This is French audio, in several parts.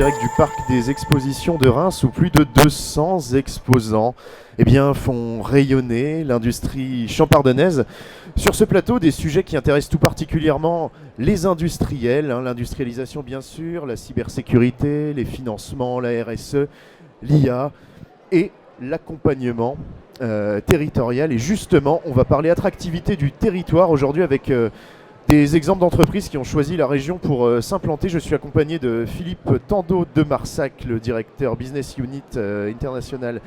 direct du parc des expositions de Reims où plus de 200 exposants font rayonner l'industrie champardonnaise. Sur ce plateau, des sujets qui intéressent tout particulièrement les industriels, l'industrialisation bien sûr, la cybersécurité, les financements, la RSE, l'IA et l'accompagnement territorial. Et justement, on va parler attractivité du territoire aujourd'hui avec des exemples d'entreprises qui ont choisi la région pour s'implanter. Je suis accompagné de Philippe Tandeau de Marsac, le directeur Business Unit International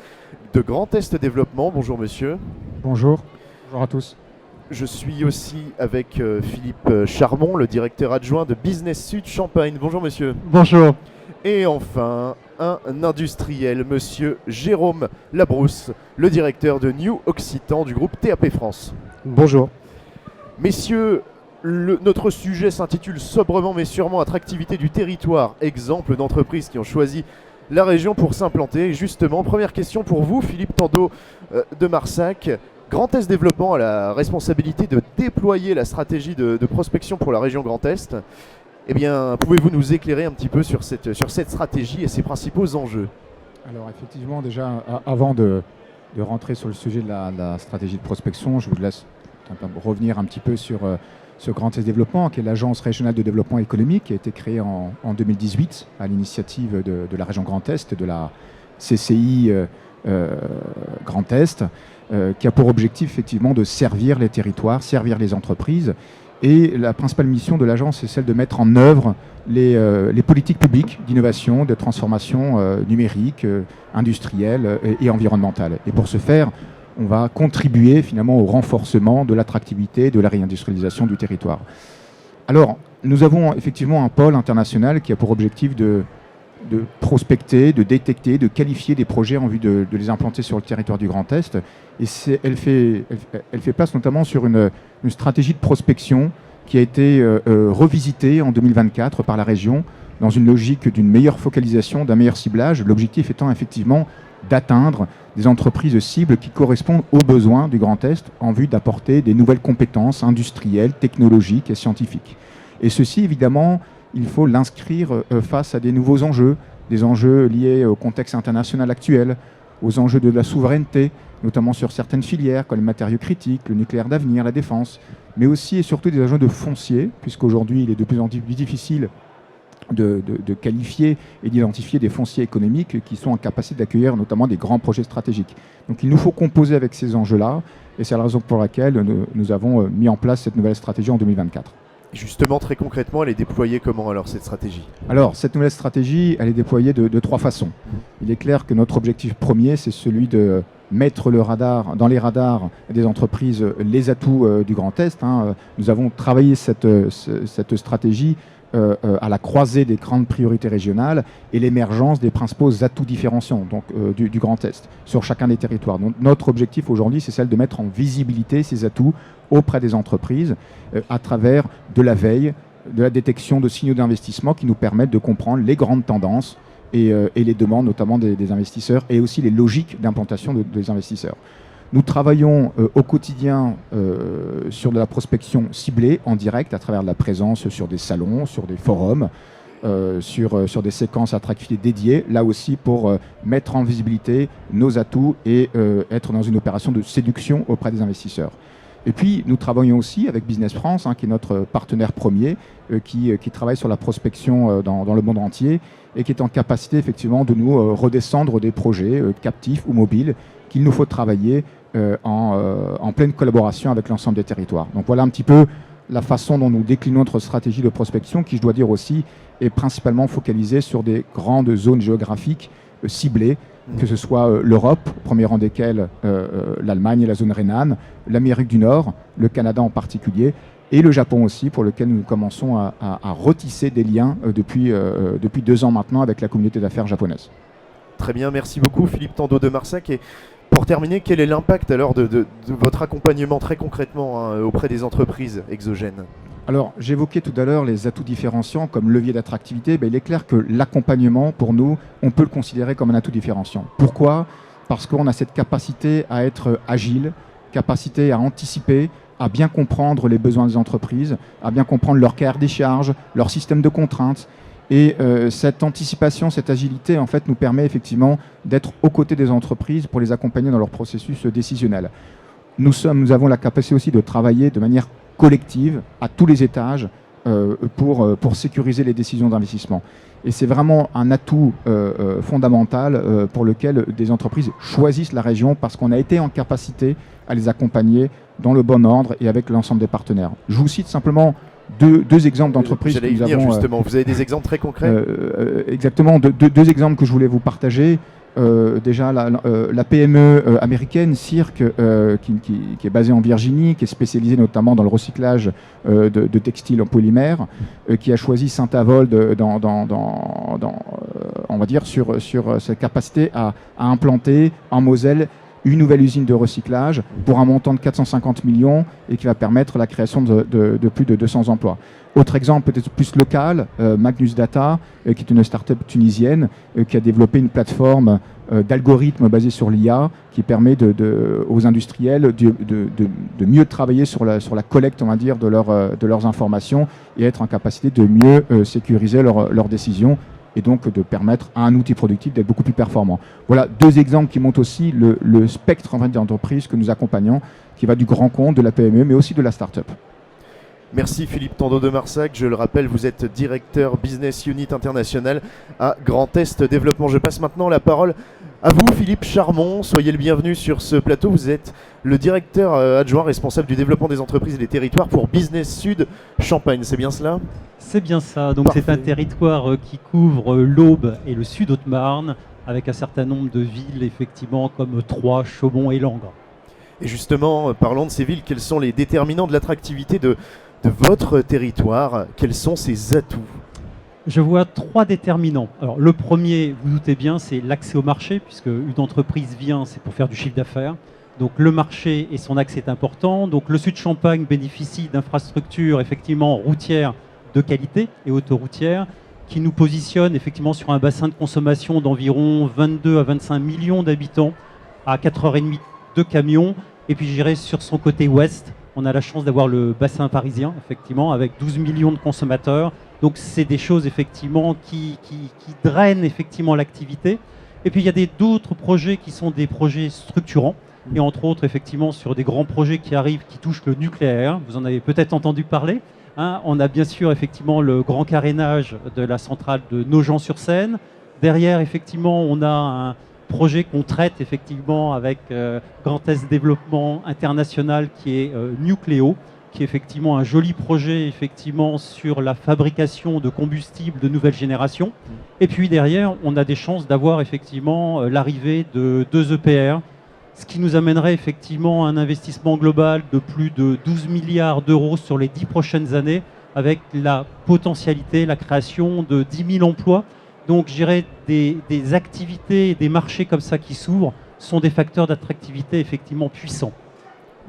de Grand Est Développement. Bonjour monsieur. Bonjour. Bonjour à tous. Je suis aussi avec Philippe Charmont, le directeur adjoint de Business Sud Champagne. Bonjour monsieur. Bonjour. Et enfin, un industriel, monsieur Jérôme Labrousse, le directeur de New Occitan du groupe TAP France. Bonjour. Messieurs, notre sujet s'intitule sobrement mais sûrement attractivité du territoire, exemple d'entreprises qui ont choisi la région pour s'implanter. Et justement, première question pour vous, Philippe Tandeau de Marsac. Grand Est Développement a la responsabilité de déployer la stratégie de prospection pour la région Grand Est. Pouvez-vous nous éclairer un petit peu sur cette stratégie et ses principaux enjeux? Alors effectivement, déjà, avant de rentrer sur le sujet de la stratégie de prospection, je vous laisse revenir un petit peu sur Grand Est Développement, qui est l'agence régionale de développement économique, qui a été créée en 2018 à l'initiative de la région Grand Est, de la CCI Grand Est, qui a pour objectif effectivement de servir les territoires, servir les entreprises. Et la principale mission de l'agence, c'est celle de mettre en œuvre les politiques publiques d'innovation, de transformation numérique, industrielle et environnementale. Et pour ce faire, on va contribuer finalement au renforcement de l'attractivité, de la réindustrialisation du territoire. Alors, nous avons effectivement un pôle international qui a pour objectif de prospecter, de détecter, de qualifier des projets en vue de les implanter sur le territoire du Grand Est. Et elle fait place notamment sur une stratégie de prospection qui a été revisitée en 2024 par la région dans une logique d'une meilleure focalisation, d'un meilleur ciblage, l'objectif étant effectivement d'atteindre des entreprises cibles qui correspondent aux besoins du Grand Est en vue d'apporter des nouvelles compétences industrielles, technologiques et scientifiques. Et ceci, évidemment, il faut l'inscrire face à des nouveaux enjeux, des enjeux liés au contexte international actuel, aux enjeux de la souveraineté, notamment sur certaines filières comme les matériaux critiques, le nucléaire d'avenir, la défense, mais aussi et surtout des enjeux de foncier, puisqu'aujourd'hui il est de plus en plus difficile de qualifier et d'identifier des fonciers économiques qui sont en capacité d'accueillir notamment des grands projets stratégiques. Donc il nous faut composer avec ces enjeux-là, et c'est la raison pour laquelle nous avons mis en place cette nouvelle stratégie en 2024. Justement, très concrètement, elle est déployée comment alors cette stratégie? Alors, cette nouvelle stratégie, elle est déployée de trois façons. Il est clair que notre objectif premier, c'est celui de mettre dans les radars des entreprises les atouts du Grand Est. Nous avons travaillé cette stratégie à la croisée des grandes priorités régionales et l'émergence des principaux atouts différenciants du Grand Est sur chacun des territoires. Donc, notre objectif aujourd'hui, c'est celle de mettre en visibilité ces atouts auprès des entreprises à travers de la veille, de la détection de signaux d'investissement qui nous permettent de comprendre les grandes tendances et les demandes notamment des investisseurs et aussi les logiques d'implantation des investisseurs. Nous travaillons au quotidien sur de la prospection ciblée en direct à travers de la présence sur des salons, sur des forums, sur des séquences attractives dédiées, là aussi pour mettre en visibilité nos atouts et être dans une opération de séduction auprès des investisseurs. Et puis, nous travaillons aussi avec Business France, qui est notre partenaire premier, qui travaille sur la prospection dans le monde entier et qui est en capacité effectivement de nous redescendre des projets captifs ou mobiles qu'il nous faut travailler en pleine collaboration avec l'ensemble des territoires. Donc voilà un petit peu la façon dont nous déclinons notre stratégie de prospection qui, je dois dire aussi, est principalement focalisée sur des grandes zones géographiques ciblées, que ce soit l'Europe, au premier rang desquelles l'Allemagne et la zone rhénane, l'Amérique du Nord, le Canada en particulier, et le Japon aussi, pour lequel nous commençons à retisser des liens depuis 2 ans maintenant avec la communauté d'affaires japonaise. Très bien, merci beaucoup Philippe Tandeau de Marsac. Et pour terminer, quel est l'impact alors de votre accompagnement très concrètement auprès des entreprises exogènes? Alors, j'évoquais tout à l'heure les atouts différenciants comme levier d'attractivité. Il est clair que l'accompagnement, pour nous, on peut le considérer comme un atout différenciant. Pourquoi? Parce qu'on a cette capacité à être agile, capacité à anticiper, à bien comprendre les besoins des entreprises, à bien comprendre leur cahier des charges, leur système de contraintes. Et cette anticipation, cette agilité, en fait, nous permet effectivement d'être aux côtés des entreprises pour les accompagner dans leur processus décisionnel. Nous avons la capacité aussi de travailler de manière collective à tous les étages pour sécuriser les décisions d'investissement. Et c'est vraiment un atout fondamental pour lequel des entreprises choisissent la région parce qu'on a été en capacité à les accompagner dans le bon ordre et avec l'ensemble des partenaires. Je vous cite simplement deux exemples d'entreprises que nous avons. Justement, vous avez des exemples très concrets exactement, deux exemples que je voulais vous partager. Déjà la PME américaine Cirque qui est basée en Virginie, qui est spécialisée notamment dans le recyclage de textiles en polymère, qui a choisi Saint-Avold on va dire sur sa capacité à implanter en Moselle une nouvelle usine de recyclage pour un montant de 450 millions et qui va permettre la création de plus de 200 emplois. Autre exemple peut-être plus local, Magnus Data, qui est une start-up tunisienne qui a développé une plateforme d'algorithmes basée sur l'IA qui permet aux industriels de mieux travailler sur la collecte, on va dire, de leurs informations et être en capacité de mieux sécuriser leurs décisions et donc de permettre à un outil productif d'être beaucoup plus performant. Voilà deux exemples qui montrent aussi le spectre d'entreprises que nous accompagnons, qui va du grand compte, de la PME, mais aussi de la start-up. Merci Philippe Tandeau de Marsac. Je le rappelle, vous êtes directeur Business Unit International à Grand Est Développement. Je passe maintenant la parole à vous, Philippe Charmont. Soyez le bienvenu sur ce plateau. Vous êtes le directeur adjoint responsable du développement des entreprises et des territoires pour Business Sud Champagne. C'est bien cela ? C'est bien ça. Donc c'est un territoire qui couvre l'Aube et le sud Haute-Marne, avec un certain nombre de villes, effectivement, comme Troyes, Chaumont et Langres. Et justement, parlons de ces villes. Quels sont les déterminants de l'attractivité de votre territoire? Quels sont ses atouts? Je vois trois déterminants. Alors, le premier, vous doutez bien, c'est l'accès au marché, puisque une entreprise vient, c'est pour faire du chiffre d'affaires. Donc le marché et son accès est important. Donc le Sud Champagne bénéficie d'infrastructures effectivement routières de qualité et autoroutières qui nous positionnent effectivement sur un bassin de consommation d'environ 22 à 25 millions d'habitants à 4h30 de camions. Et puis j'irai sur son côté ouest. On a la chance d'avoir le bassin parisien, effectivement, avec 12 millions de consommateurs. Donc, c'est des choses, effectivement, qui drainent, effectivement, l'activité. Et puis, il y a d'autres projets qui sont des projets structurants. Et entre autres, effectivement, sur des grands projets qui arrivent, qui touchent le nucléaire. Vous en avez peut-être entendu parler. On a bien sûr, effectivement, le grand carénage de la centrale de Nogent-sur-Seine. Derrière, effectivement, on a un projet qu'on traite effectivement avec Grand Est Développement International qui est Nucléo, qui est effectivement un joli projet effectivement sur la fabrication de combustibles de nouvelle génération. Et puis derrière, on a des chances d'avoir effectivement l'arrivée de 2 EPR, ce qui nous amènerait effectivement à un investissement global de plus de 12 milliards d'euros sur les 10 prochaines années, avec la potentialité, la création de 10 000 emplois. Donc, je dirais, des activités et des marchés comme ça qui s'ouvrent sont des facteurs d'attractivité effectivement puissants.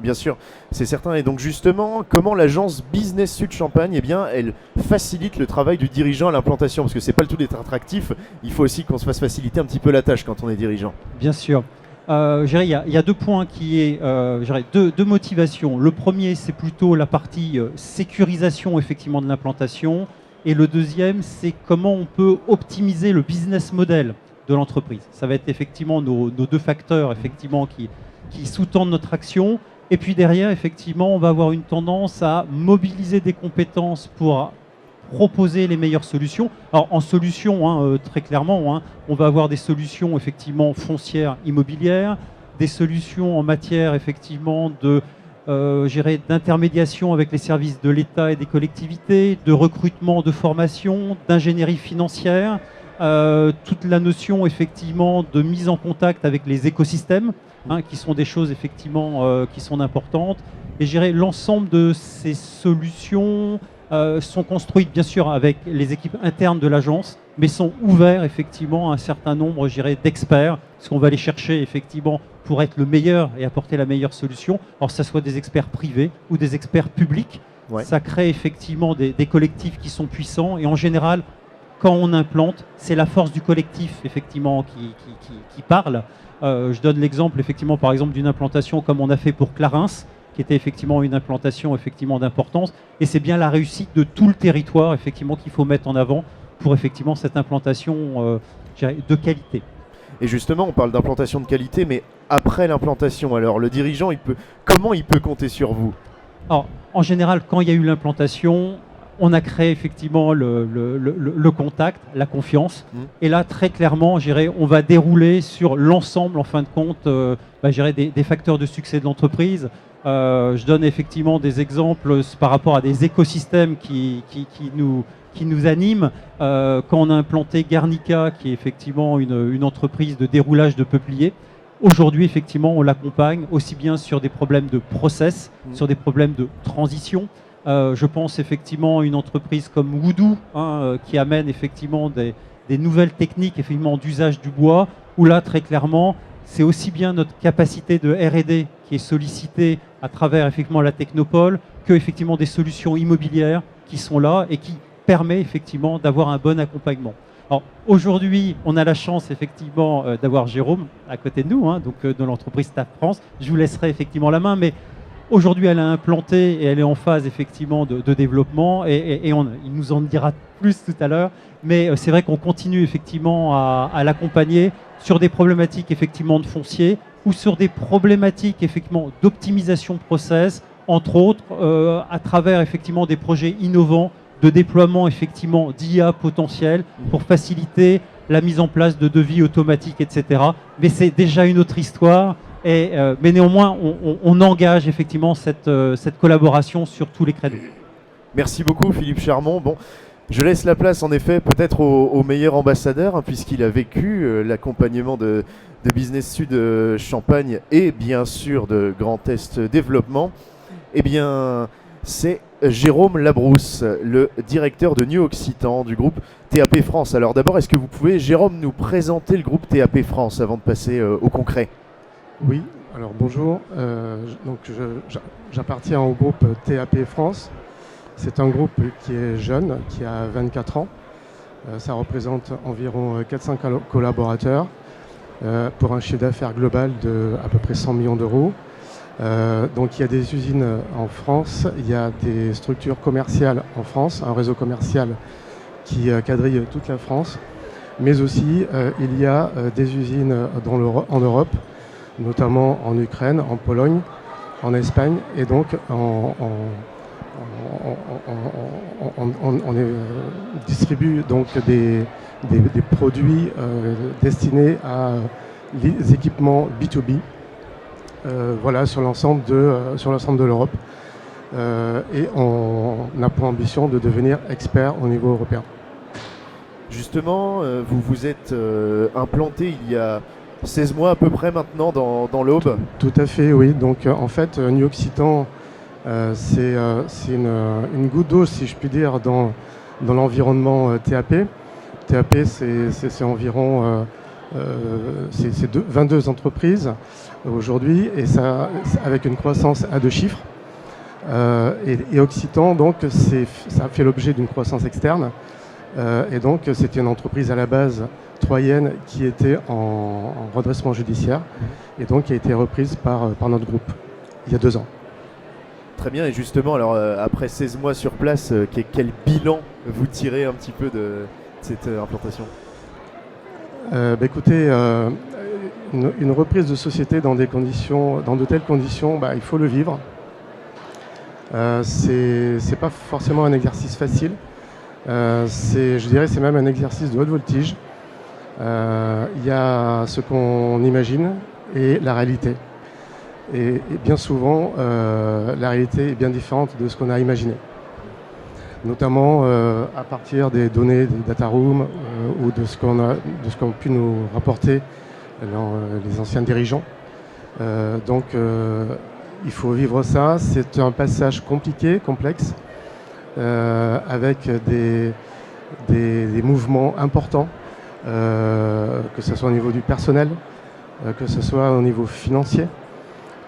Bien sûr, c'est certain. Et donc justement, comment l'agence Business Sud Champagne, eh bien, elle facilite le travail du dirigeant à l'implantation? Parce que c'est pas le tout d'être attractif, il faut aussi qu'on se fasse faciliter un petit peu la tâche quand on est dirigeant. Bien sûr. Il y a 2 points qui est, deux motivations. Le premier, c'est plutôt la partie sécurisation effectivement de l'implantation. Et le deuxième, c'est comment on peut optimiser le business model de l'entreprise. Ça va être effectivement nos 2 facteurs effectivement, qui sous-tendent notre action. Et puis derrière, effectivement, on va avoir une tendance à mobiliser des compétences pour proposer les meilleures solutions. Alors en solutions, très clairement, on va avoir des solutions effectivement foncières, immobilières, des solutions en matière effectivement d'intermédiation avec les services de l'État et des collectivités, de recrutement, de formation, d'ingénierie financière, toute la notion effectivement de mise en contact avec les écosystèmes, qui sont des choses effectivement qui sont importantes. Et je dirais l'ensemble de ces solutions sont construites bien sûr avec les équipes internes de l'agence, mais sont ouverts effectivement à un certain nombre, je dirais, d'experts, parce qu'on va les chercher effectivement pour être le meilleur et apporter la meilleure solution. Alors, que ce soit des experts privés ou des experts publics, ça crée effectivement des collectifs qui sont puissants. Et en général, quand on implante, c'est la force du collectif effectivement qui parle. Je donne l'exemple effectivement, par exemple, d'une implantation comme on a fait pour Clarins, qui était effectivement une implantation effectivement d'importance. Et c'est bien la réussite de tout le territoire effectivement qu'il faut mettre en avant pour effectivement cette implantation je dirais, de qualité. Et justement, on parle d'implantation de qualité, mais après l'implantation, alors le dirigeant, comment il peut compter sur vous? Alors, en général, quand il y a eu l'implantation, on a créé effectivement le contact, la confiance. Et là, très clairement, je dirais, on va dérouler sur l'ensemble, en fin de compte, je dirais, des facteurs de succès de l'entreprise. Je donne effectivement des exemples par rapport à des écosystèmes qui nous animent. Quand on a implanté Garnica, qui est effectivement une entreprise de déroulage de peupliers, aujourd'hui, effectivement, on l'accompagne aussi bien sur des problèmes de process, sur des problèmes de transition. Je pense effectivement à une entreprise comme Woodoo, qui amène effectivement des nouvelles techniques effectivement d'usage du bois, où là, très clairement, c'est aussi bien notre capacité de R&D qui est sollicitée à travers effectivement la Technopole, que effectivement des solutions immobilières qui sont là et qui permet effectivement d'avoir un bon accompagnement. Alors aujourd'hui, on a la chance effectivement d'avoir Jérôme à côté de nous, donc de l'entreprise TAF France. Je vous laisserai effectivement la main, mais aujourd'hui, elle a implanté et elle est en phase effectivement de développement et il nous en dira plus tout à l'heure. Mais c'est vrai qu'on continue effectivement à l'accompagner sur des problématiques effectivement de foncier ou sur des problématiques effectivement d'optimisation de process, entre autres à travers effectivement des projets innovants de déploiement effectivement d'IA potentiel pour faciliter la mise en place de devis automatiques, etc. Mais c'est déjà une autre histoire. Mais néanmoins, on engage effectivement cette collaboration sur tous les créneaux. Merci beaucoup Philippe Charmont. Bon, je laisse la place en effet peut-être au meilleur ambassadeur, puisqu'il a vécu l'accompagnement de Business Sud Champagne et bien sûr de Grand Est Développement. Eh bien, c'est Jérôme Labrousse, le directeur de New Occitan du groupe TAP France. Alors d'abord, est-ce que vous pouvez, Jérôme, nous présenter le groupe TAP France avant de passer au concret? Oui, alors bonjour. J'appartiens au groupe TAP France. C'est un groupe qui est jeune, qui a 24 ans. Ça représente environ 400 collaborateurs pour un chiffre d'affaires global de à peu près 100 millions d'euros. Donc il y a des usines en France, il y a des structures commerciales en France, un réseau commercial qui quadrille toute la France, mais aussi il y a des usines en Europe, notamment en Ukraine, en Pologne, en Espagne, et donc on distribue donc des produits destinés à les équipements B2B. Voilà, sur l'ensemble de l'Europe. Et on a pour ambition de devenir expert au niveau européen. Justement, vous vous êtes implanté il y a 16 mois à peu près maintenant dans l'Aube. Tout à fait, oui. Donc en fait, New Occitan, c'est une goutte d'eau, si je puis dire, dans l'environnement TAP. TAP, c'est environ 22 entreprises aujourd'hui, et ça avec une croissance à 2 chiffres. Et Occitan, donc, ça fait l'objet d'une croissance externe. Et donc, c'était une entreprise à la base troyenne qui était en redressement judiciaire et donc qui a été reprise par notre groupe il y a 2 ans. Très bien, et justement, alors après 16 mois sur place, quel bilan vous tirez un petit peu de cette implantation? Écoutez, une reprise de société dans de telles conditions, il faut le vivre. C'est pas forcément un exercice facile. Je dirais c'est même un exercice de haute voltige. Il y a ce qu'on imagine et la réalité. Et bien souvent, la réalité est bien différente de ce qu'on a imaginé. Notamment à partir des données des data rooms ou de ce qu'ont pu nous rapporter les anciens dirigeants. Donc il faut vivre ça. C'est un passage compliqué, complexe, avec des mouvements importants, que ce soit au niveau du personnel, que ce soit au niveau financier,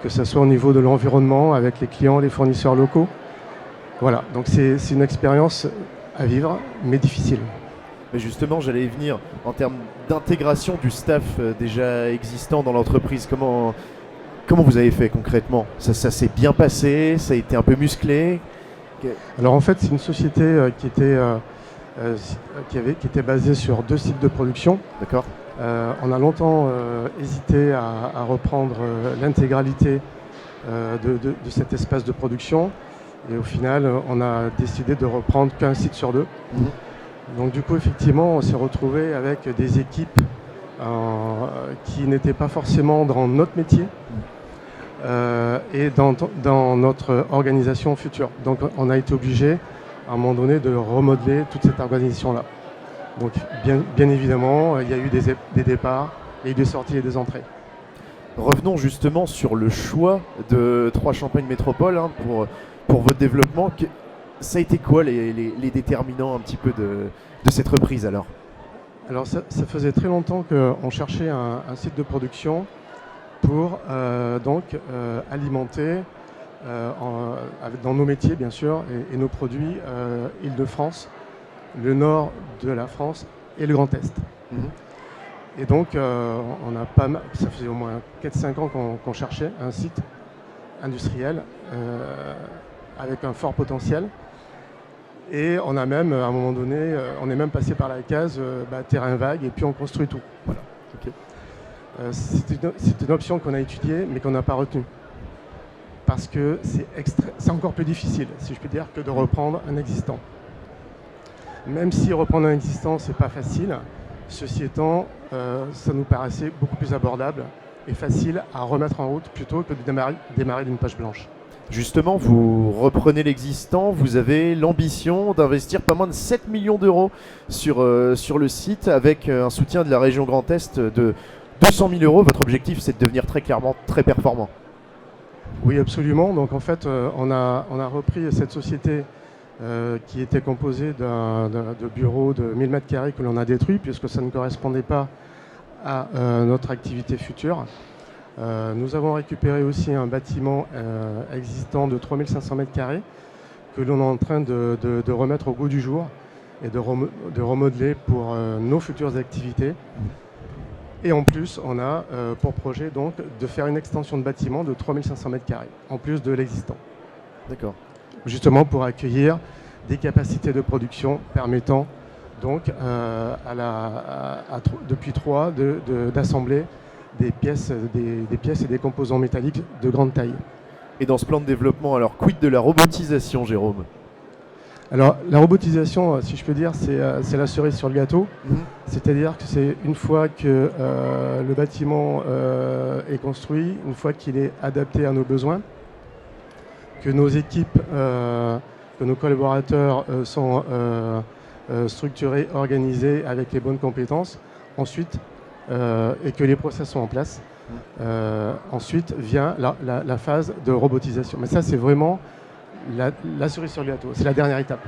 que ce soit au niveau de l'environnement avec les clients, les fournisseurs locaux. Voilà, donc c'est une expérience à vivre, mais difficile. Mais justement, j'allais y venir. En termes d'intégration du staff déjà existant dans l'entreprise, comment vous avez fait concrètement? Ça s'est bien passé? Ça a été un peu musclé? Alors en fait, c'est une société qui était qui était basé sur 2 sites de production. D'accord. On a longtemps hésité à reprendre l'intégralité de cet espace de production. Et au final, on a décidé de reprendre qu'un site sur 2. Donc du coup, effectivement, on s'est retrouvé avec des équipes qui n'étaient pas forcément dans notre métier et dans notre organisation future. Donc on a été obligé, à un moment donné, de remodeler toute cette organisation-là. Donc bien évidemment, il y a eu des départs, il y a eu des sorties et des entrées. Revenons justement sur le choix de 3 Champagne Métropole pour votre développement. Ça a été quoi les déterminants un petit peu de cette reprise alors? Alors ça faisait très longtemps qu'on cherchait un site de production pour alimenter dans nos métiers bien sûr et nos produits Île-de-France, le nord de la France et le Grand Est. Et donc ça faisait au moins 4-5 ans qu'on cherchait un site industriel avec un fort potentiel. Et on a même, à un moment donné, on est même passé par la case terrain vague et puis on construit tout. Voilà. Okay. C'est une option qu'on a étudiée mais qu'on n'a pas retenue. Parce que c'est encore plus difficile, si je puis dire, que de reprendre un existant. Même si reprendre un existant, c'est pas facile, ceci étant, ça nous paraissait beaucoup plus abordable et facile à remettre en route plutôt que de démarrer d'une page blanche. Justement, vous reprenez l'existant, vous avez l'ambition d'investir pas moins de 7 millions d'euros sur le site avec un soutien de la région Grand Est de 200 000 euros. Votre objectif, c'est de devenir très clairement très performant. Oui, absolument. Donc en fait, on a repris cette société qui était composée de bureaux de 1000 m² que l'on a détruits puisque ça ne correspondait pas à notre activité future. Nous avons récupéré aussi un bâtiment existant de 3500 m² que l'on est en train de remettre au goût du jour et de remodeler pour nos futures activités. Et en plus, on a pour projet donc de faire une extension de bâtiment de 3500 m², en plus de l'existant. D'accord. Justement pour accueillir des capacités de production permettant donc depuis 3 d'assembler des pièces et des composants métalliques de grande taille. Et dans ce plan de développement, alors quid de la robotisation, Jérôme? Alors la robotisation, si je peux dire, c'est la cerise sur le gâteau. C'est-à-dire que c'est une fois que le bâtiment est construit, une fois qu'il est adapté à nos besoins, que nos équipes, que nos collaborateurs sont structurés, organisés avec les bonnes compétences, ensuite et que les process sont en place. Ensuite vient la phase de robotisation. Mais ça, c'est vraiment la cerise sur le gâteau. C'est la dernière étape.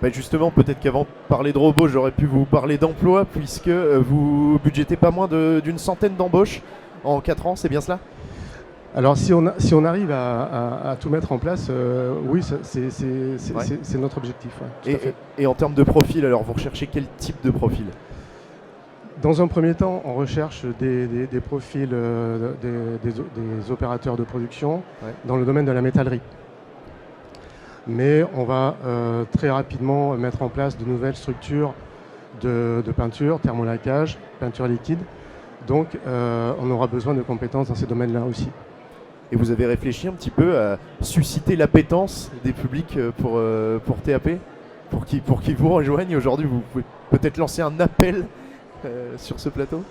Bah justement, peut-être qu'avant de parler de robots, j'aurais pu vous parler d'emploi, puisque vous budgétez pas moins d'une centaine d'embauches en 4 ans, c'est bien cela? Alors si on arrive à tout mettre en place, oui, c'est notre objectif. Ouais, tout à fait. Et en termes de profil, alors vous recherchez quel type de profil? Dans un premier temps, on recherche des profils des opérateurs de production dans le domaine de la métallerie. Mais on va très rapidement mettre en place de nouvelles structures de peinture, thermolaquage, peinture liquide. Donc on aura besoin de compétences dans ces domaines-là aussi. Et vous avez réfléchi un petit peu à susciter l'appétence des publics pour TAP, pour qu'ils vous rejoignent aujourd'hui? Vous pouvez peut-être lancer un appel sur ce plateau?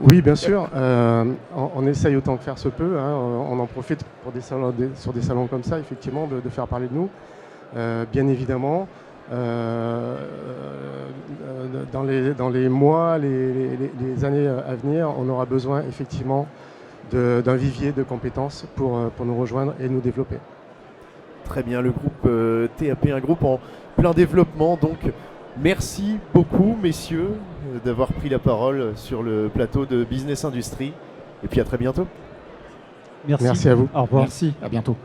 Oui, bien sûr. On essaye autant que faire se peut. On en profite sur des salons comme ça, effectivement, de faire parler de nous. Bien évidemment, dans les mois, les années à venir, on aura besoin effectivement d'un vivier de compétences pour nous rejoindre et nous développer. Très bien, le groupe TAP, un groupe en plein développement. Donc, merci beaucoup, messieurs, d'avoir pris la parole sur le plateau de Business Industrie. Et puis à très bientôt. Merci. Merci à vous. Au revoir. Merci, à bientôt.